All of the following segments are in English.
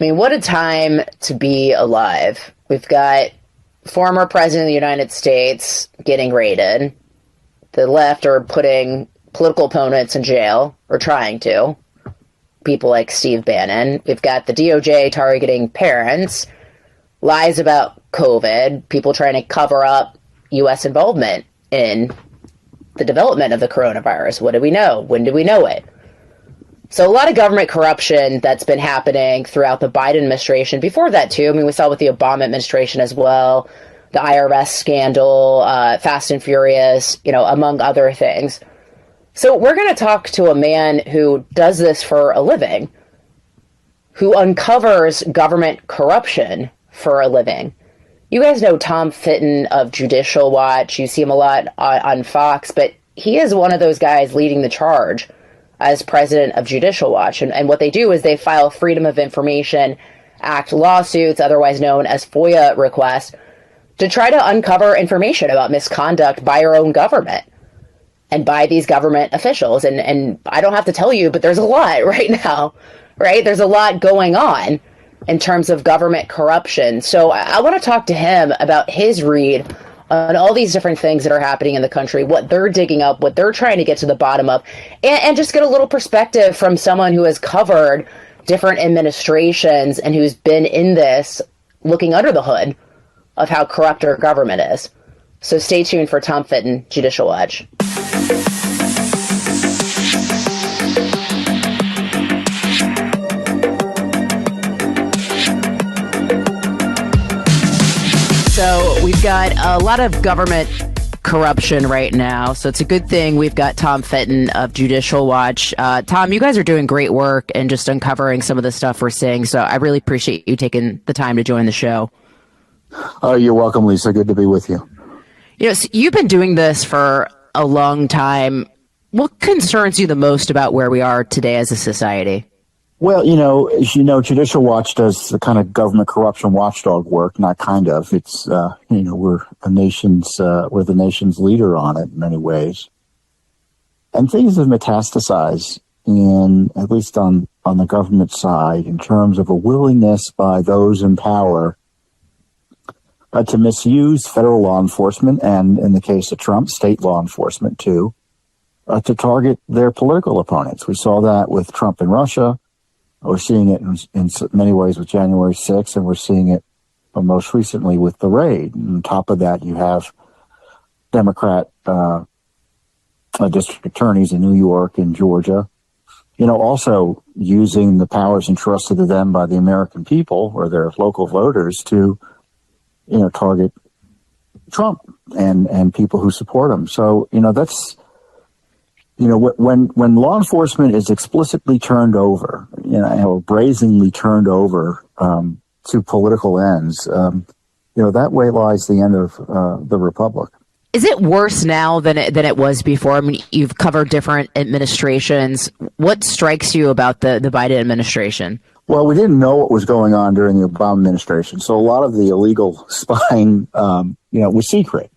I mean, what a time to be alive. We've got former president of the United States getting raided. The left are putting political opponents in jail, or trying to. People like Steve Bannon. We've got the DOJ targeting parents. Lies about COVID. People trying to cover up U.S. involvement in the development of the coronavirus. What do we know? When do we know it? So a lot of government corruption that's been happening throughout the Biden administration. Before that, too. I mean, we saw with the Obama administration as well. The IRS scandal, Fast and Furious, among other things. So we're going to talk to a man who does this for a living, who uncovers government corruption for a living. You guys know Tom Fitton of Judicial Watch. You see him a lot on Fox, but he is one of those guys leading the charge as president of Judicial Watch. And what they do is they file Freedom of Information Act lawsuits, otherwise known as FOIA requests, to try to uncover information about misconduct by our own government and by these government officials. And I don't have to tell you, but there's a lot right now, right? There's a lot going on in terms of government corruption. So I want to talk to him about his read on all these different things that are happening in the country, what they're digging up, what they're trying to get to the bottom of, and just get a little perspective from someone who has covered different administrations and who's been in this, looking under the hood of how corrupt our government is. So stay tuned for Tom Fitton, Judicial Watch. So we've got a lot of government corruption right now. So it's a good thing we've got Tom Fitton of Judicial Watch. Tom, you guys are doing great work and just uncovering some of the stuff we're seeing. So I really appreciate you taking the time to join the show. Oh, you're welcome, Lisa. Good to be with you. So you've been doing this for a long time. What concerns you the most about where we are today as a society? Well, as you know, Judicial Watch does the kind of government corruption watchdog work, not kind of. It's, we're the nation's leader on it in many ways. And things have metastasized at least on the government side, in terms of a willingness by those in power to misuse federal law enforcement, and in the case of Trump, state law enforcement too, to target their political opponents. We saw that with Trump in Russia. We're seeing it in many ways with January 6th, and we're seeing it most recently with the raid. And on top of that, you have Democrat district attorneys in New York and Georgia, also using the powers entrusted to them by the American people or their local voters to, target Trump and people who support him. So, that's... when law enforcement is explicitly turned over, or brazenly turned over to political ends, that way lies the end of the republic. Is it worse now than it was before? I mean, you've covered different administrations. What strikes you about the Biden administration? Well, we didn't know what was going on during the Obama administration, so a lot of the illegal spying, was secret.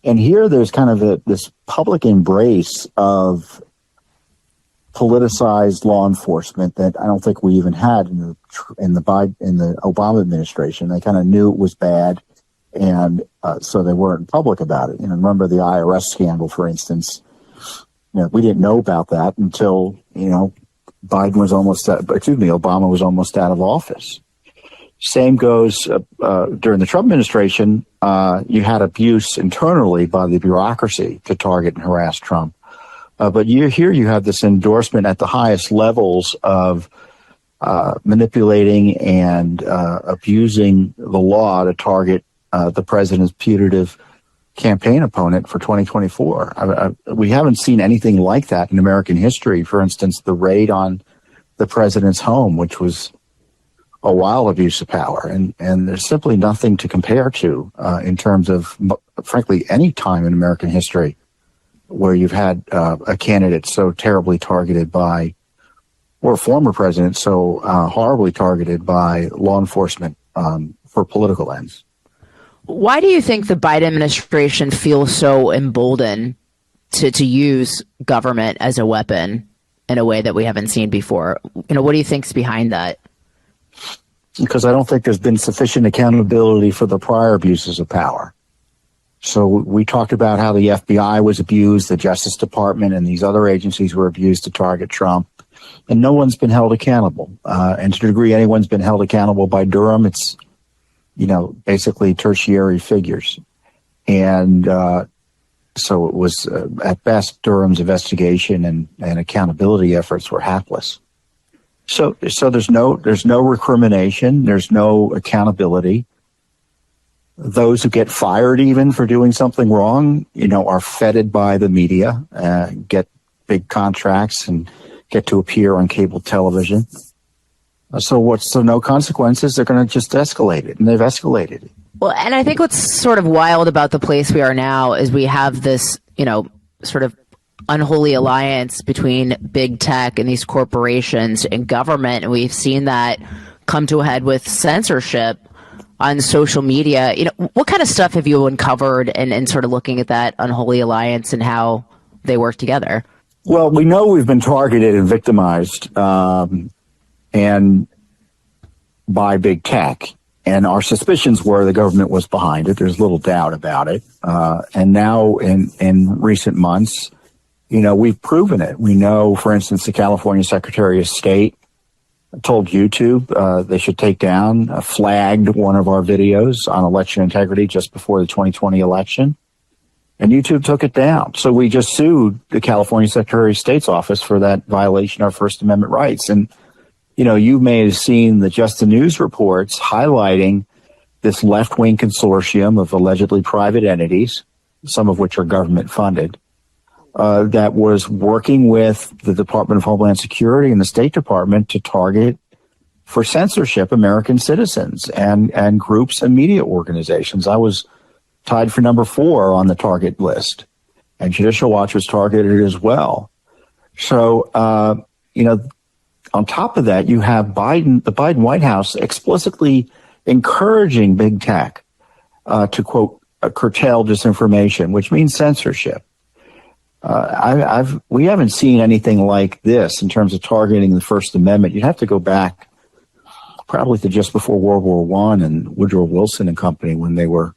And here there's kind of this public embrace of politicized law enforcement that I don't think we even had in the Obama administration. They kind of knew it was bad, and so they weren't public about it. Remember the IRS scandal, for instance. We didn't know about that until Obama was almost out of office. Same goes during the Trump administration. You had abuse internally by the bureaucracy to target and harass Trump. But you have this endorsement at the highest levels of manipulating and abusing the law to target the president's putative campaign opponent for 2024. We haven't seen anything like that in American history. For instance, the raid on the president's home, which was a wild abuse of power, and there's simply nothing to compare to in terms of, frankly, any time in American history where you've had a candidate so terribly targeted by, or a former president so horribly targeted by law enforcement for political ends. Why do you think the Biden administration feels so emboldened to use government as a weapon in a way that we haven't seen before? What do you think's behind that? because I don't think there's been sufficient accountability for the prior abuses of power. So we talked about how the FBI was abused, the Justice Department and these other agencies were abused to target Trump, and no one's been held accountable. And to the degree anyone's been held accountable by Durham, it's, basically tertiary figures. And so it was, at best, Durham's investigation and accountability efforts were hapless. So there's no recrimination, there's no accountability. Those who get fired even for doing something wrong, are feted by the media, get big contracts and get to appear on cable television. So no consequences? They're going to just escalate it, and they've escalated it. Well, and I think what's sort of wild about the place we are now is we have this, sort of unholy alliance between big tech and these corporations and government. And we've seen that come to a head with censorship on social media. What kind of stuff have you uncovered and sort of looking at that unholy alliance and how they work together? Well, we know we've been targeted and victimized and by big tech. And our suspicions were the government was behind it. There's little doubt about it. And now in recent months, we've proven it. We know, for instance, the California Secretary of State told YouTube they should take down, flagged one of our videos on election integrity just before the 2020 election. And YouTube took it down. So we just sued the California Secretary of State's office for that violation of First Amendment rights. And you may have seen the Just the News reports highlighting this left-wing consortium of allegedly private entities, some of which are government funded, that was working with the Department of Homeland Security and the State Department to target for censorship American citizens and groups and media organizations. I was tied for number 4 on the target list, and Judicial Watch was targeted as well. So, on top of that, you have the Biden White House explicitly encouraging big tech to, quote, curtail disinformation, which means censorship. We haven't seen anything like this in terms of targeting the First Amendment. You'd have to go back probably to just before World War I and Woodrow Wilson and company when they were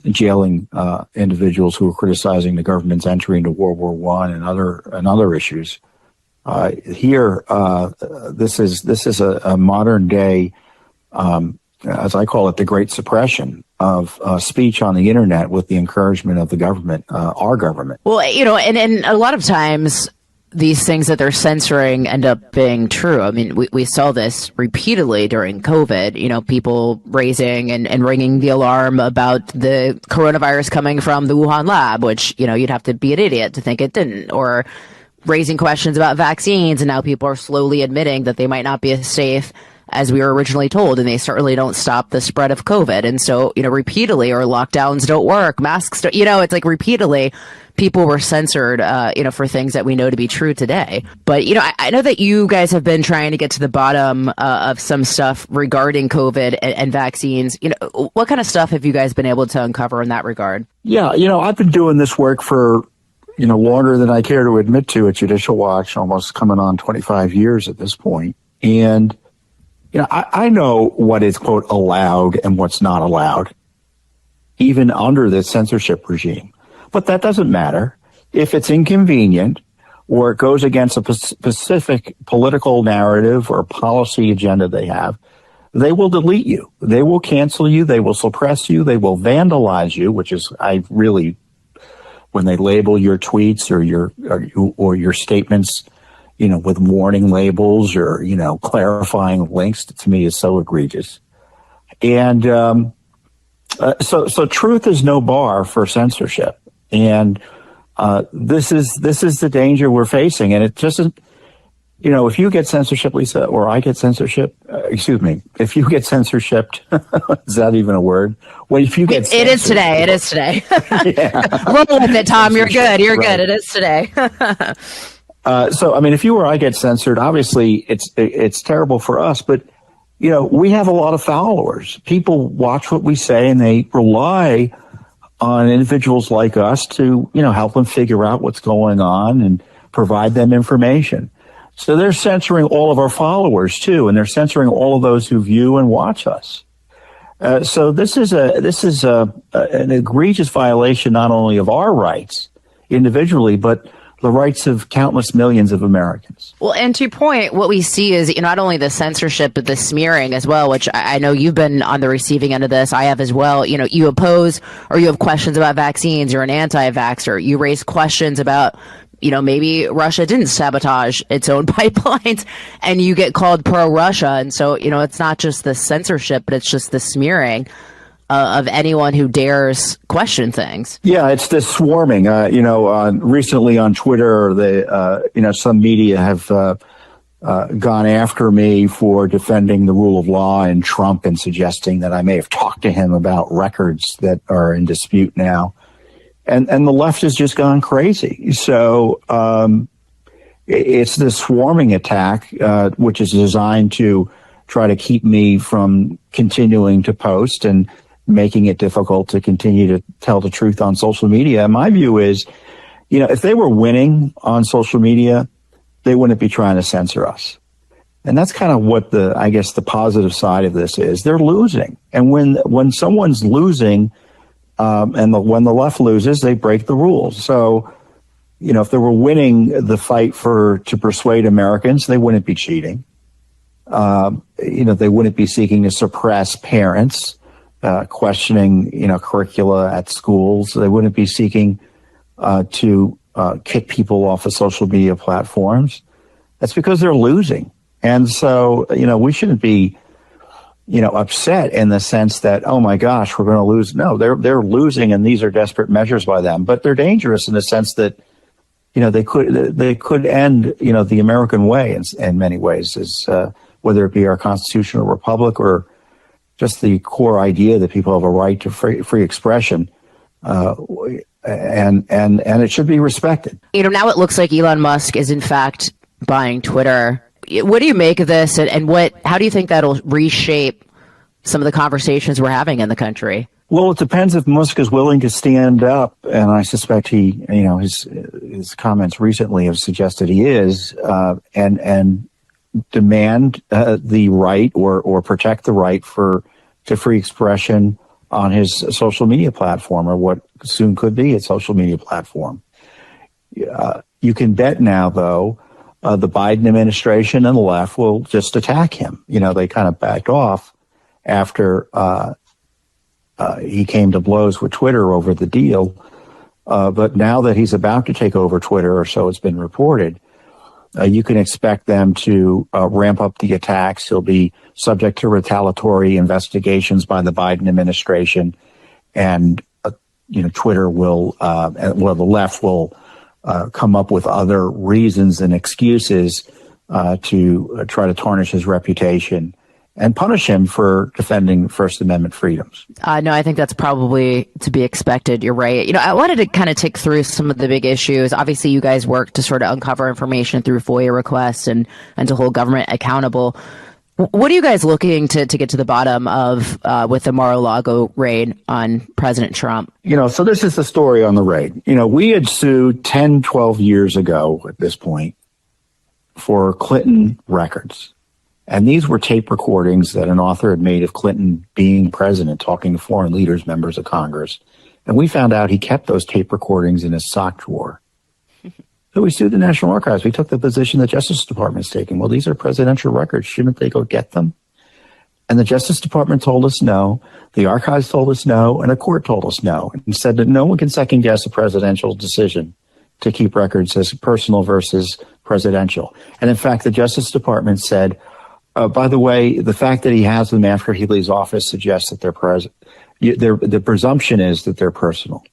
jailing individuals who were criticizing the government's entry into World War I and other issues. Here, this is a modern day, as I call it, the Great Suppression of speech on the internet with the encouragement of the government, our government. Well, and a lot of times these things that they're censoring end up being true. I mean, we saw this repeatedly during COVID, people raising and ringing the alarm about the coronavirus coming from the Wuhan lab, which, you'd have to be an idiot to think it didn't, or raising questions about vaccines, and now people are slowly admitting that they might not be as safe as we were originally told, and they certainly don't stop the spread of COVID. And so, repeatedly, or lockdowns don't work, masks don't, it's like repeatedly people were censored, for things that we know to be true today. But, I know that you guys have been trying to get to the bottom of some stuff regarding COVID and vaccines. What kind of stuff have you guys been able to uncover in that regard? Yeah, I've been doing this work for longer than I care to admit to at Judicial Watch, almost coming on 25 years at this point. And, I know what is, quote, allowed and what's not allowed, even under this censorship regime. But that doesn't matter. If it's inconvenient or it goes against a specific political narrative or policy agenda they have, they will delete you. They will cancel you. They will suppress you. They will vandalize you, which is, when they label your tweets or your statements, with warning labels or, clarifying links, to me is so egregious. And so truth is no bar for censorship. And this is the danger we're facing. And it just, if you get censorship, Lisa, or I get censorship, if you get censorship, is that even a word? Well, if you get it is today. It is today. Roll with it, Tom. You're good. You're good. It is today. So, if you or I get censored, obviously it's terrible for us, but, we have a lot of followers. People watch what we say and they rely on individuals like us to, help them figure out what's going on and provide them information. So they're censoring all of our followers too, and they're censoring all of those who view and watch us. So this is an egregious violation not only of our rights individually, but the rights of countless millions of Americans. Well, and to your point, what we see is not only the censorship, but the smearing as well, which I know you've been on the receiving end of this. I have as well. You oppose or you have questions about vaccines. You're an anti-vaxxer. You raise questions about, maybe Russia didn't sabotage its own pipelines and you get called pro-Russia. And so, it's not just the censorship, but it's just the smearing of anyone who dares question things. Yeah, it's this swarming. Recently on Twitter, some media have gone after me for defending the rule of law and Trump and suggesting that I may have talked to him about records that are in dispute now. And the left has just gone crazy. So it's this swarming attack, which is designed to try to keep me from continuing to post and making it difficult to continue to tell the truth on social media. My view is, if they were winning on social media, they wouldn't be trying to censor us. And that's kind of what the positive side of this is. They're losing. And when someone's losing, when the left loses, they break the rules. So, if they were winning the fight to persuade Americans, they wouldn't be cheating. They wouldn't be seeking to suppress parents, questioning, curricula at schools. They wouldn't be seeking to kick people off of social media platforms. That's because they're losing. And so, we shouldn't be, upset in the sense that, oh my gosh, we're going to lose. No, they're losing, and these are desperate measures by them. But they're dangerous in the sense that, they could end, the American way in many ways, whether it be our constitutional republic or just the core idea that people have a right to free expression, and it should be respected. Now it looks like Elon Musk is in fact buying Twitter. What do you make of this, and how do you think that'll reshape some of the conversations we're having in the country? Well, it depends if Musk is willing to stand up, and I suspect his comments recently have suggested he is, and demand the right or protect the right to free expression on his social media platform, or what soon could be a social media platform. You can bet now, though, the Biden administration and the left will just attack him. They kind of backed off after he came to blows with Twitter over the deal. But now that he's about to take over Twitter, or so it's been reported, you can expect them to ramp up the attacks. He'll be subject to retaliatory investigations by the Biden administration, and Twitter will, the left will come up with other reasons and excuses to try to tarnish his reputation and punish him for defending First Amendment freedoms. No, I think that's probably to be expected. You're right. I wanted to kind of tick through some of the big issues. Obviously, you guys work to sort of uncover information through FOIA requests and to hold government accountable. What are you guys looking to get to the bottom of with the Mar-a-Lago raid on President Trump? So this is the story on the raid. We had sued 10, 12 years ago at this point for Clinton records. And these were tape recordings that an author had made of Clinton being president, talking to foreign leaders, members of Congress. And we found out he kept those tape recordings in his sock drawer. So we sued the National Archives. We took the position the Justice Department is taking. Well, these are presidential records. Shouldn't they go get them? And the Justice Department told us no. The archives told us no. And the court told us no. And said that no one can second guess a presidential decision to keep records as personal versus presidential. And in fact, the Justice Department said, by the way, the fact that he has them after he leaves office suggests that the presumption is that they're personal.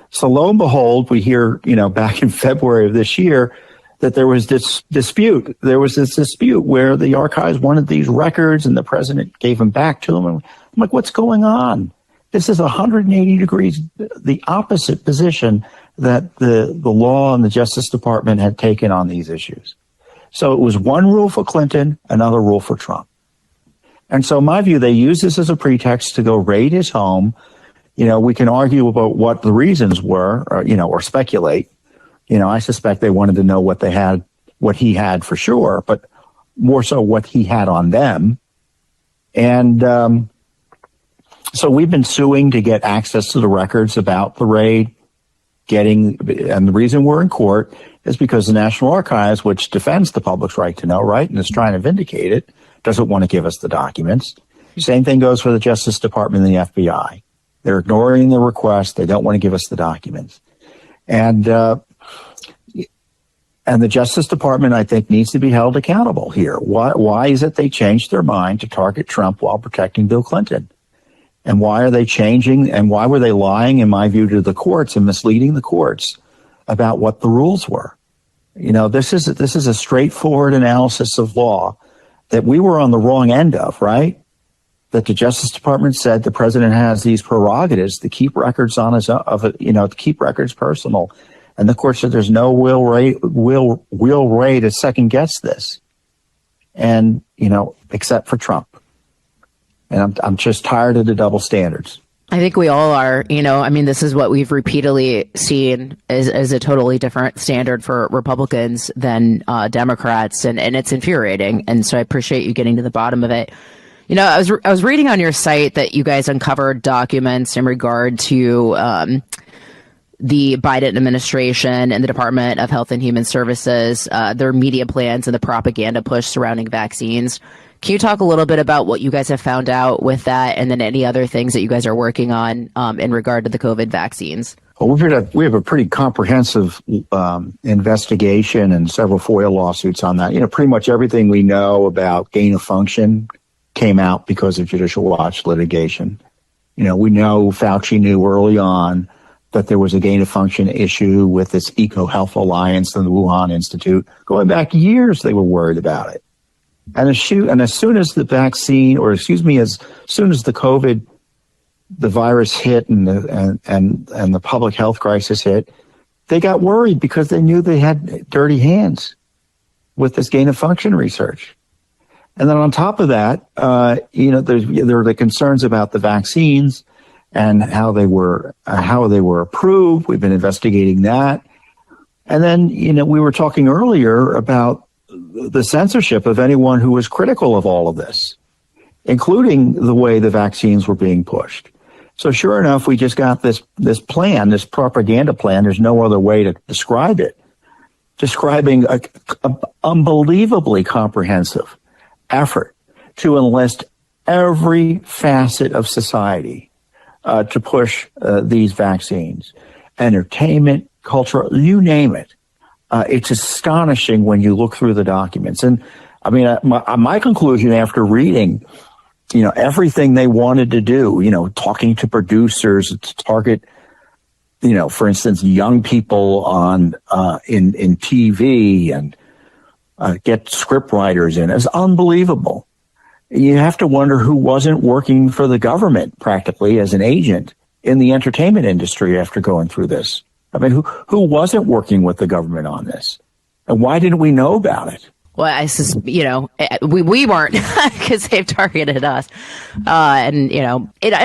So lo and behold, we hear, back in February of this year, that there was this dispute. There was this dispute where the archives wanted these records and the president gave them back to them. And I'm like, what's going on? This is 180 degrees, the opposite position that the law and the Justice Department had taken on these issues. So it was one rule for Clinton, another rule for Trump. And so in my view, they used this as a pretext to go raid his home. We can argue about what the reasons were, or speculate. I suspect they wanted to know what what he had for sure, but more so what he had on them. And so we've been suing to get access to the records about the raid, and the reason we're in court is because the National Archives, which defends the public's right to know, right, and is trying to vindicate it, doesn't want to give us the documents. Same thing goes for the Justice Department and the FBI. They're ignoring the request. They don't want to give us the documents. And the Justice Department, I think, needs to be held accountable here. Why is it they changed their mind to target Trump while protecting Bill Clinton? And why are they changing? And why were they lying, in my view, to the courts and misleading the courts about what the rules were? You know, this is a straightforward analysis of law that we were on the wrong end of, right? That the Justice Department said the president has these prerogatives to keep records on his to keep records personal, and the court said there's no real way to second guess this, and except for Trump. And I'm just tired of the double standards. I think we all are. This is what we've repeatedly seen as a totally different standard for Republicans than Democrats, and it's infuriating. And so I appreciate you getting to the bottom of it. I was reading on your site that you guys uncovered documents in regard to the Biden administration and the Department of Health and Human Services, their media plans and the propaganda push surrounding vaccines. Can you talk a little bit about what you guys have found out with that, and then any other things that you guys are working on in regard to the COVID vaccines? Well, we have a pretty comprehensive investigation and several FOIA lawsuits on that. Pretty much everything we know about gain of function came out because of Judicial Watch litigation. We know Fauci knew early on that there was a gain of function issue with this EcoHealth Alliance and the Wuhan Institute. Going back years, they were worried about it. And as soon as the vaccine, as soon as the virus hit and the public health crisis hit, they got worried because they knew they had dirty hands with this gain of function research. And then on top of that, there are the concerns about the vaccines and how they were approved. We've been investigating that. And then, we were talking earlier about the censorship of anyone who was critical of all of this, including the way the vaccines were being pushed. So sure enough, we just got this plan, this propaganda plan. There's no other way to describe it, describing a unbelievably comprehensive effort to enlist every facet of society to push these vaccines, entertainment, culture, you name it. It's astonishing when you look through the documents. And I mean, my conclusion after reading, everything they wanted to do, talking to producers to target, for instance, young people on in TV and get script writers in, is unbelievable. You have to wonder who wasn't working for the government practically as an agent in the entertainment industry after going through this. I mean, who wasn't working with the government on this? And why didn't we know about it? Well, we weren't because they've targeted us. And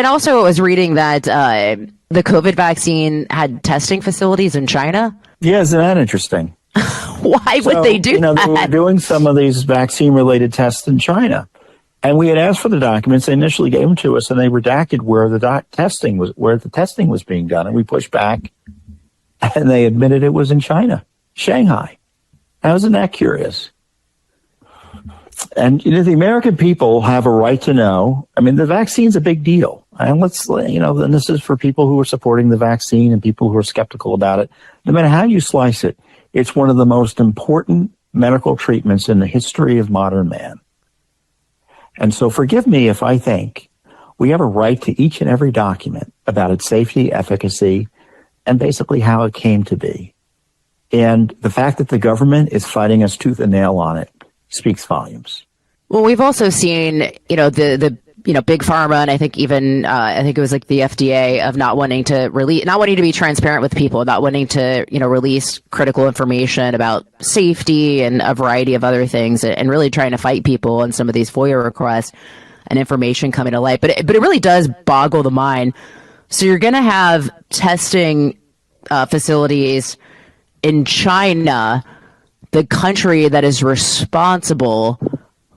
also I was reading that the COVID vaccine had testing facilities in China. Yeah, isn't that interesting? Why would they do that? They were doing some of these vaccine-related tests in China. And we had asked for the documents. They initially gave them to us, and they redacted where the testing was being done. And we pushed back. And they admitted it was in China, Shanghai. Now, isn't that curious? And the American people have a right to know. I mean, the vaccine's a big deal. And and this is for people who are supporting the vaccine and people who are skeptical about it. No matter how you slice it, it's one of the most important medical treatments in the history of modern man. And so forgive me if I think we have a right to each and every document about its safety, efficacy, and basically how it came to be. And the fact that the government is fighting us tooth and nail on it speaks volumes. Well, we've also seen, the big pharma, and I think even I think it was like the FDA, of not wanting to be transparent with people, not wanting to release critical information about safety and a variety of other things, and really trying to fight people on some of these FOIA requests and information coming to light. But it really does boggle the mind. So you're going to have testing facilities in China the country that is responsible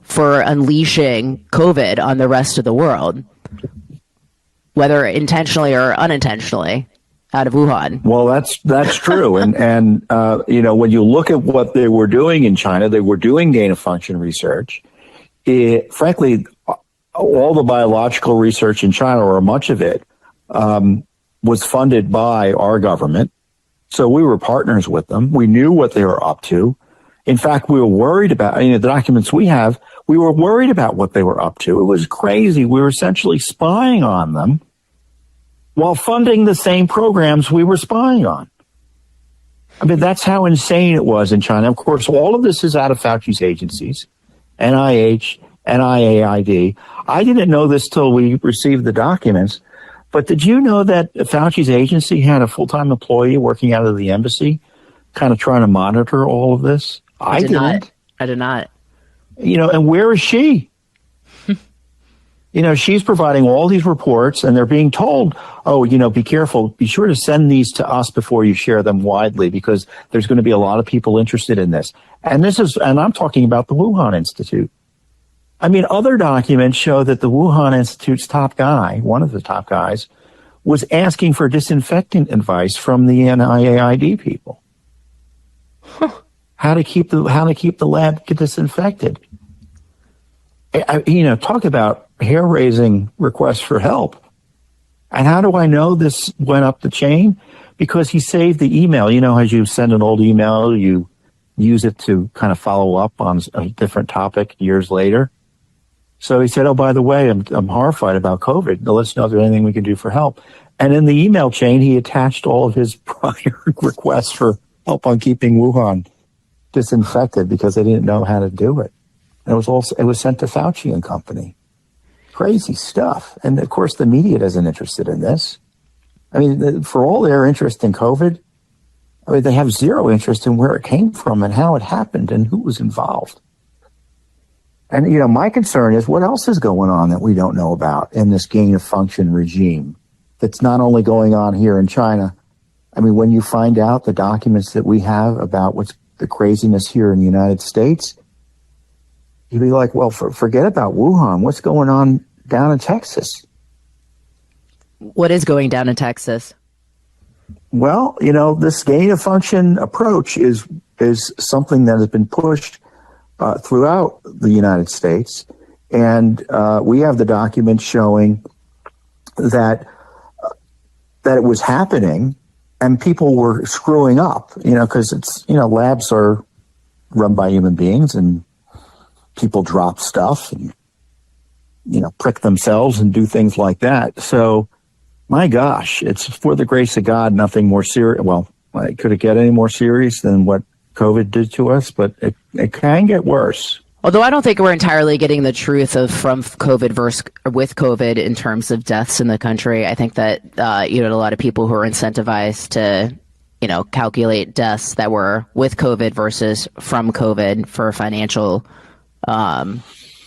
for unleashing COVID on the rest of the world, whether intentionally or unintentionally, out of Wuhan. Well, that's true. And when you look at what they were doing in China, they were doing gain of function research. Frankly, all the biological research in China, or much of it, was funded by our government. So we were partners with them. We knew what they were up to. In fact, we were worried about, the documents we have, we were worried about what they were up to. It was crazy. We were essentially spying on them while funding the same programs we were spying on. I mean, that's how insane it was in China. Of course, all of this is out of Fauci's agencies, NIH, NIAID. I didn't know this till we received the documents. But did you know that Fauci's agency had a full-time employee working out of the embassy, kind of trying to monitor all of this? I didn't. I did not. And where is she? She's providing all these reports, and they're being told, be careful. Be sure to send these to us before you share them widely, because there's going to be a lot of people interested in this. And I'm talking about the Wuhan Institute. I mean, other documents show that the Wuhan Institute's top guy, one of the top guys, was asking for disinfectant advice from the NIAID people. How to keep the lab disinfected. Talk about hair-raising requests for help. And how do I know this went up the chain? Because he saved the email. As you send an old email, you use it to kind of follow up on a different topic years later. So he said, by the way, I'm horrified about COVID. Now let's know if there's anything we can do for help. And in the email chain, he attached all of his prior requests for help on keeping Wuhan disinfected because they didn't know how to do it. And it was sent to Fauci and company. Crazy stuff. And of course, the media isn't interested in this. I mean, for all their interest in COVID, they have zero interest in where it came from and how it happened and who was involved. And, my concern is what else is going on that we don't know about in this gain of function regime that's not only going on here in China. I mean, when you find out the documents that we have about what's the craziness here in the United States, you'd be like, well, forget about Wuhan. What's going on down in Texas? What is going down in Texas? Well, this gain of function approach is something that has been pushed throughout the United States. And we have the documents showing that it was happening and people were screwing up, because it's, labs are run by human beings and people drop stuff and, prick themselves and do things like that. So, my gosh, it's for the grace of God, nothing more serious. Well, could it get any more serious than what COVID did to us? But it can get worse. Although I don't think we're entirely getting the truth from COVID versus with COVID in terms of deaths in the country. I think that, a lot of people who are incentivized to, calculate deaths that were with COVID versus from COVID for financial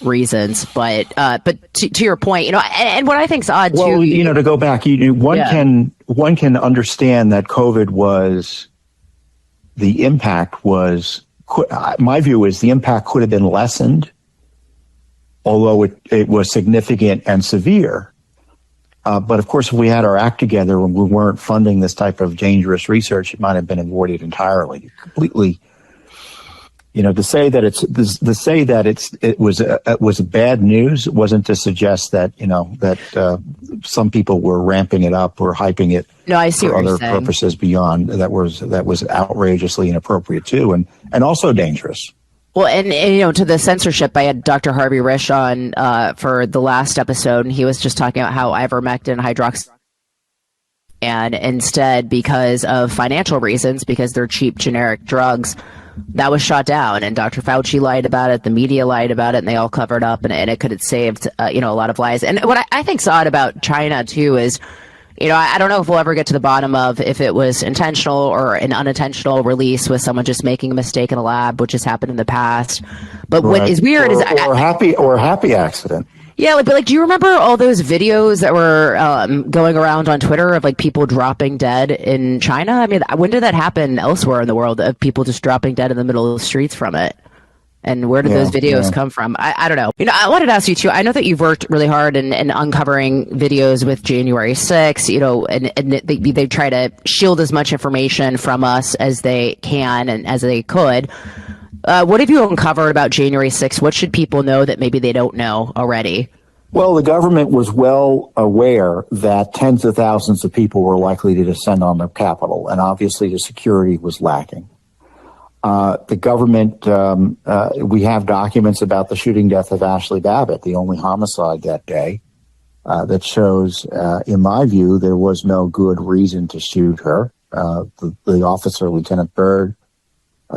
reasons. But to your point, and what I think is odd too. Well, to go back, one can understand that COVID was, the impact was, my view is the impact could have been lessened, although it was significant and severe. But of course, if we had our act together and we weren't funding this type of dangerous research, it might have been avoided entirely, completely. To say that it was bad news wasn't to suggest that some people were ramping it up or hyping it. No, I see for what you're other saying. Purposes beyond that was outrageously inappropriate too, and also dangerous. Well, and to the censorship, I had Dr. Harvey Risch on for the last episode, and he was just talking about how ivermectin, hydroxy, and instead, because of financial reasons, because they're cheap generic drugs, that was shot down. And Dr. Fauci lied about it, the media lied about it, and they all covered up, and it could have saved a lot of lives. And what I think's odd about China too is, I don't know if we'll ever get to the bottom of if it was intentional or an unintentional release with someone just making a mistake in a lab, which has happened in the past. But what is weird is a happy accident. Yeah, like, but like, do you remember all those videos that were going around on Twitter of like people dropping dead in China? I mean, when did that happen elsewhere in the world of people just dropping dead in the middle of the streets from it? And where did those videos come from? I don't know. I wanted to ask you too. I know that you've worked really hard in uncovering videos with January 6th, and they try to shield as much information from us as they can and as they could. What have you uncovered about January 6th? What should people know that maybe they don't know already? Well, the government was well aware that tens of thousands of people were likely to descend on the Capitol, and obviously the security was lacking. The government, we have documents about the shooting death of Ashley Babbitt, the only homicide that day, that shows, in my view, there was no good reason to shoot her. The officer, Lieutenant Byrd,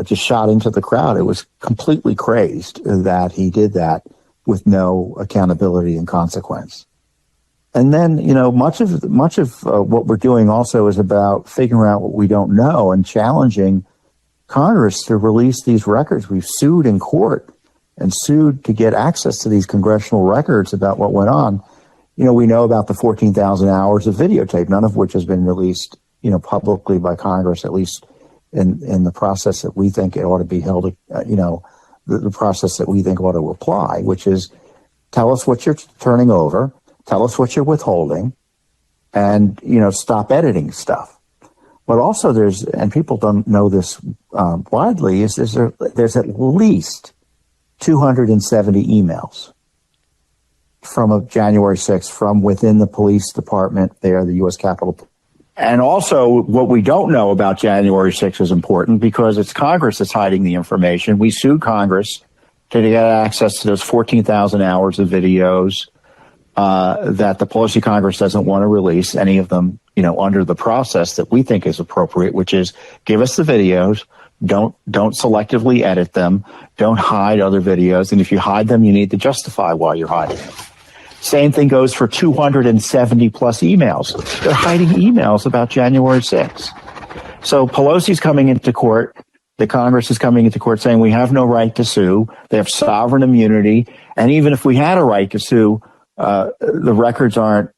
just shot into the crowd. It was completely crazed that he did that with no accountability and consequence. And then, much of what we're doing also is about figuring out what we don't know and challenging Congress to release these records. We've sued in court and sued to get access to these congressional records about what went on. We know about the 14,000 hours of videotape, none of which has been released, publicly by Congress, at least in the process that we think it ought to be held, the process that we think ought to apply, which is tell us what you're turning over, tell us what you're withholding, and, stop editing stuff. But also and people don't know this widely, there's at least 270 emails from January 6th from within the police department there, the U.S. Capitol. And also what we don't know about January 6th is important because it's Congress that's hiding the information. We sued Congress to get access to those 14,000 hours of videos that the Pelosi Congress doesn't want to release, any of them, under the process that we think is appropriate, which is give us the videos, don't selectively edit them, don't hide other videos, and if you hide them, you need to justify why you're hiding them. Same thing goes for 270 plus emails. They're hiding emails about January 6th. So Pelosi's coming into court. The Congress is coming into court saying we have no right to sue. They have sovereign immunity. And even if we had a right to sue, the records aren't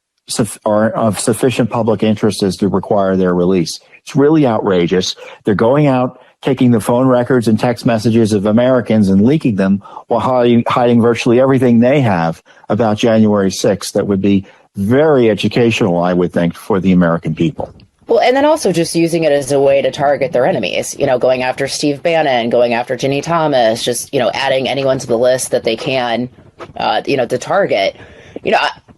of sufficient public interest as to require their release. It's really outrageous. They're going out, taking the phone records and text messages of Americans and leaking them while hiding virtually everything they have about January 6th that would be very educational, I would think, for the American people. Well, and then also just using it as a way to target their enemies, going after Steve Bannon, going after Ginny Thomas, just, adding anyone to the list that they can, to target.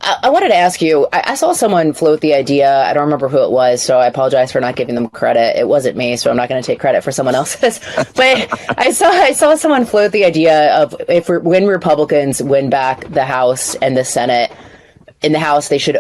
I wanted to ask you, I saw someone float the idea, I don't remember who it was, so I apologize for not giving them credit. It wasn't me, so I'm not going to take credit for someone else's. But I saw someone float the idea of when Republicans win back the House and the Senate, in the House, they should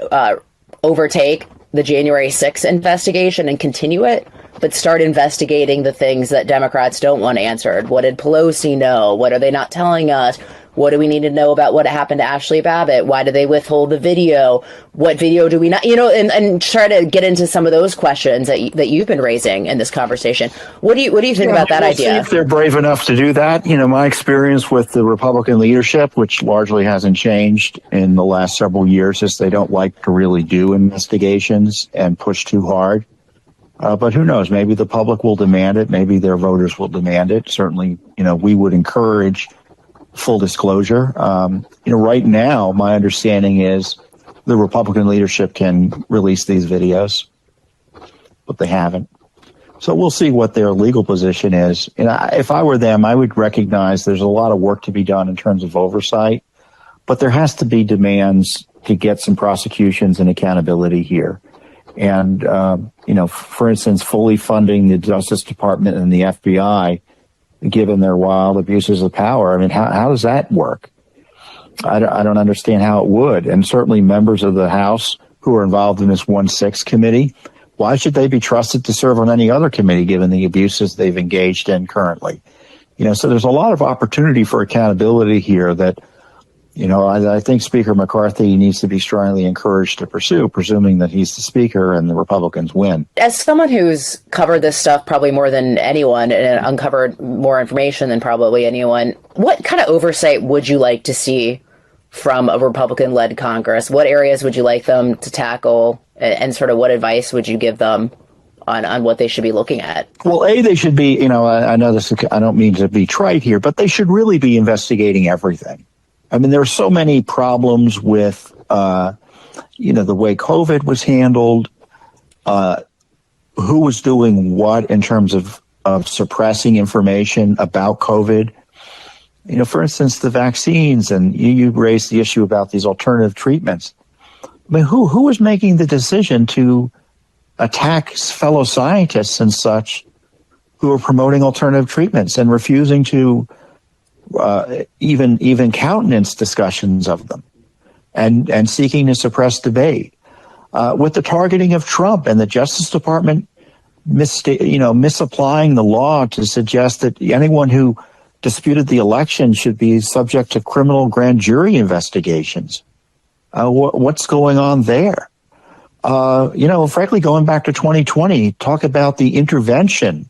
overtake the January 6th investigation and continue it, but start investigating the things that Democrats don't want answered. What did Pelosi know? What are they not telling us? What do we need to know about what happened to Ashley Babbitt? Why did they withhold the video? What video do we not, and try to get into some of those questions that you've been raising in this conversation. What do you think about that idea? See if they're brave enough to do that. My experience with the Republican leadership, which largely hasn't changed in the last several years, is they don't like to really do investigations and push too hard. But who knows? Maybe the public will demand it. Maybe their voters will demand it. Certainly, we would encourage full disclosure. Right now, my understanding is the Republican leadership can release these videos, but they haven't. So we'll see what their legal position is. If I were them, I would recognize there's a lot of work to be done in terms of oversight, but there has to be demands to get some prosecutions and accountability here. And, for instance, fully funding the Justice Department and the FBI, given their wild abuses of power. I mean, how does that work? I don't understand how it would. And certainly members of the House who are involved in this 1-6 committee, why should they be trusted to serve on any other committee given the abuses they've engaged in currently? So there's a lot of opportunity for accountability here that, I think Speaker McCarthy needs to be strongly encouraged to pursue, presuming that he's the speaker and the Republicans win. As someone who's covered this stuff probably more than anyone and uncovered more information than probably anyone, what kind of oversight would you like to see from a Republican-led Congress? What areas would you like them to tackle, and sort of what advice would you give them on what they should be looking at? Well, they should be, I know this, I don't mean to be trite here, but they should really be investigating everything. I mean, there are so many problems with, the way COVID was handled, who was doing what in terms of suppressing information about COVID. For instance, the vaccines, and you raised the issue about these alternative treatments. I mean, who was making the decision to attack fellow scientists and such who are promoting alternative treatments and refusing to even countenance discussions of them, and seeking to suppress debate, with the targeting of Trump and the Justice Department misapplying the law to suggest that anyone who disputed the election should be subject to criminal grand jury investigations. What's going on there? Frankly, going back to 2020, talk about the intervention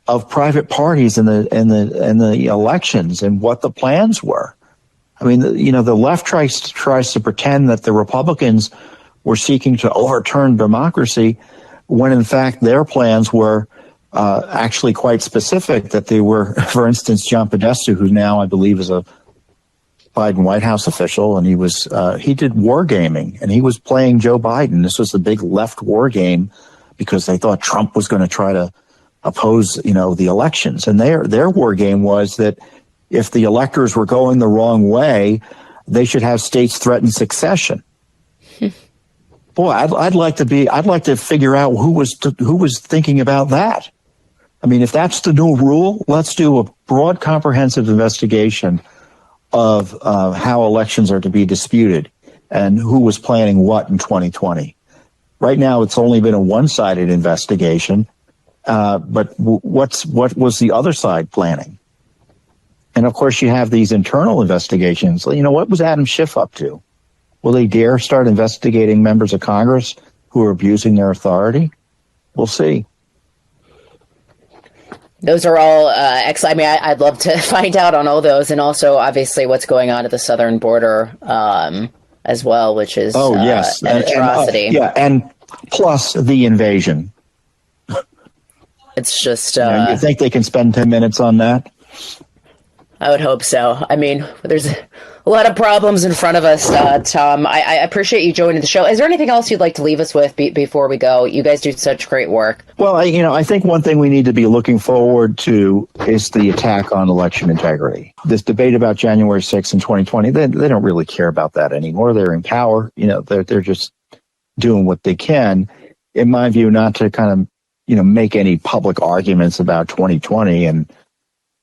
of private parties in the elections and what the plans were. I mean, the left tries to pretend that the Republicans were seeking to overturn democracy, when in fact their plans were actually quite specific. That they were, for instance, John Podesta, who now I believe is a Biden White House official, and he did wargaming, and he was playing Joe Biden. This was the big left war game because they thought Trump was going to try to oppose, the elections. And their war game was that if the electors were going the wrong way, they should have states threaten succession. Boy, I'd like to figure out who was thinking about that. I mean, if that's the new rule, let's do a broad, comprehensive investigation of how elections are to be disputed and who was planning what in 2020. Right now, it's only been a one-sided investigation, but what was the other side planning? And of course, you have these internal investigations. What was Adam Schiff up to? Will they dare start investigating members of Congress who are abusing their authority? We'll see. Those are all excellent. I mean, I'd love to find out on all those, and also obviously what's going on at the southern border as well, which is yes, an atrocity. And plus the invasion. It's just you think they can spend 10 minutes on that? I would hope so. I mean, there's a lot of problems in front of us, Tom. I appreciate you joining the show. Is there anything else you'd like to leave us with before we go? You guys do such great work. Well, I think one thing we need to be looking forward to is the attack on election integrity. This debate about January 6th in 2020, they don't really care about that anymore. They're in power. They're just doing what they can. In my view, not to kind of, make any public arguments about 2020 and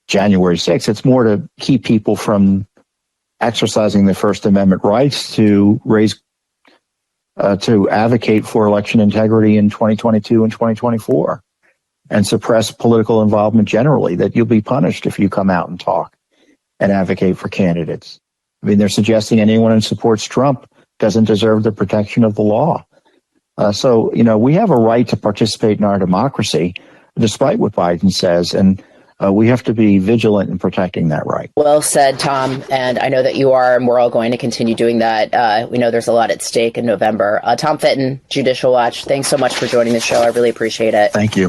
January 6th. It's more to keep people from exercising their First Amendment rights to advocate for election integrity in 2022 and 2024 and suppress political involvement generally, that you'll be punished if you come out and talk and advocate for candidates. I mean, they're suggesting anyone who supports Trump doesn't deserve the protection of the law. So we have a right to participate in our democracy, despite what Biden says, and we have to be vigilant in protecting that right. Well said, Tom. And I know that you are, and we're all going to continue doing that. We know there's a lot at stake in November. Tom Fitton, Judicial Watch, thanks so much for joining the show. I really appreciate it. Thank you.